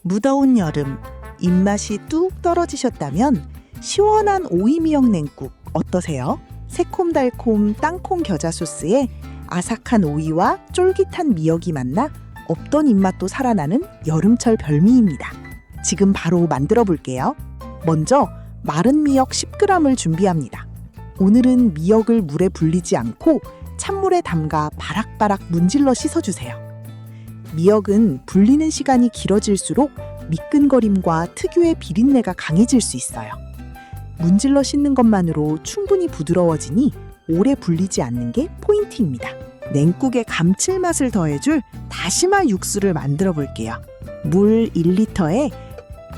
무더운 여름, 입맛이 뚝 떨어지셨다면 시원한 오이미역 냉국 어떠세요? 새콤달콤 땅콩 겨자 소스에 아삭한 오이와 쫄깃한 미역이 만나 없던 입맛도 살아나는 여름철 별미입니다. 지금 바로 만들어 볼게요. 먼저 마른 미역 10g을 준비합니다. 오늘은 미역을 물에 불리지 않고 찬물에 담가 바락바락 문질러 씻어주세요. 미역은 불리는 시간이 길어질수록 미끈거림과 특유의 비린내가 강해질 수 있어요. 문질러 씻는 것만으로 충분히 부드러워지니 오래 불리지 않는 게 포인트입니다. 냉국에 감칠맛을 더해줄 다시마 육수를 만들어 볼게요. 물 1리터에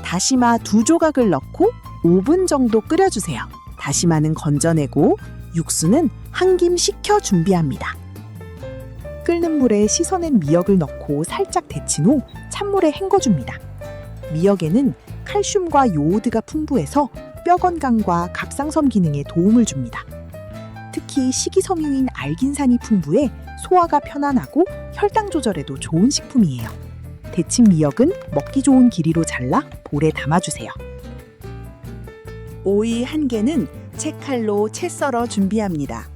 다시마 2조각을 넣고 5분 정도 끓여주세요. 다시마는 건져내고 육수는 한 김 식혀 준비합니다. 끓는 물에 씻어낸 미역을 넣고 살짝 데친 후 찬물에 헹궈줍니다. 미역에는 칼슘과 요오드가 풍부해서 뼈 건강과 갑상선 기능에 도움을 줍니다. 특히 식이섬유인 알긴산이 풍부해 소화가 편안하고 혈당 조절에도 좋은 식품이에요. 데친 미역은 먹기 좋은 길이로 잘라 볼에 담아주세요. 오이 1개는 채칼로 채 썰어 준비합니다.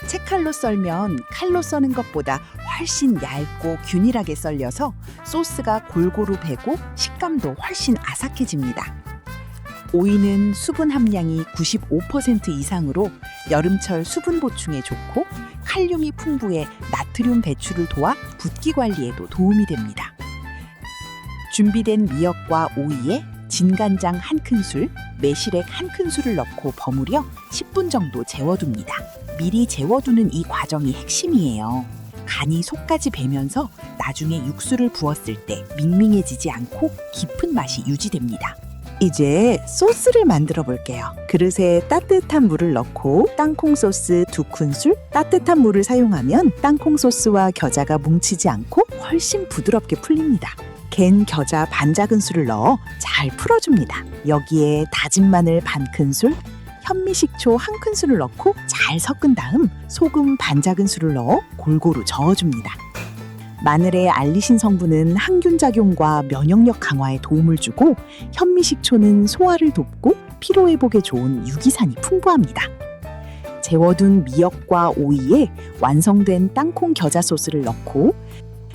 채칼로 썰면 칼로 써는 것보다 훨씬 얇고 균일하게 썰려서 소스가 골고루 배고 식감도 훨씬 아삭해집니다. 오이는 수분 함량이 95% 이상으로 여름철 수분 보충에 좋고 칼륨이 풍부해 나트륨 배출을 도와 붓기 관리에도 도움이 됩니다. 준비된 미역과 오이에 진간장 1큰술, 매실액 1큰술을 넣고 버무려 10분 정도 재워둡니다. 미리 재워두는 이 과정이 핵심이에요. 간이 속까지 배면서 나중에 육수를 부었을 때 밍밍해지지 않고 깊은 맛이 유지됩니다. 이제 소스를 만들어 볼게요. 그릇에 따뜻한 물을 넣고 땅콩 소스 2큰술, 따뜻한 물을 사용하면 땅콩 소스와 겨자가 뭉치지 않고 훨씬 부드럽게 풀립니다. 갠 겨자 반작은술을 넣어 잘 풀어줍니다. 여기에 다진 마늘 반큰술, 현미식초 1큰술을 넣고 잘 섞은 다음 소금 반작은술을 넣어 골고루 저어줍니다. 마늘의 알리신 성분은 항균 작용과 면역력 강화에 도움을 주고 현미식초는 소화를 돕고 피로회복에 좋은 유기산이 풍부합니다. 재워둔 미역과 오이에 완성된 땅콩 겨자 소스를 넣고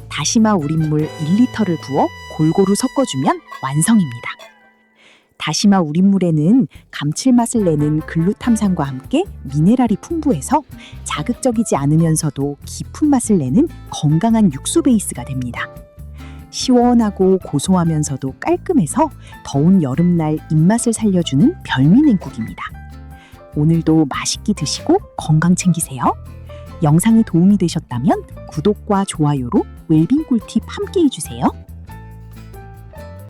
다시마 우린물 1리터를 부어 골고루 섞어주면 완성입니다. 다시마 우린물에는 감칠맛을 내는 글루탐산과 함께 미네랄이 풍부해서 자극적이지 않으면서도 깊은 맛을 내는 건강한 육수 베이스가 됩니다. 시원하고 고소하면서도 깔끔해서 더운 여름날 입맛을 살려주는 별미 냉국입니다. 오늘도 맛있게 드시고 건강 챙기세요. 영상이 도움이 되셨다면 구독과 좋아요로 웰빙 꿀팁 함께 해주세요.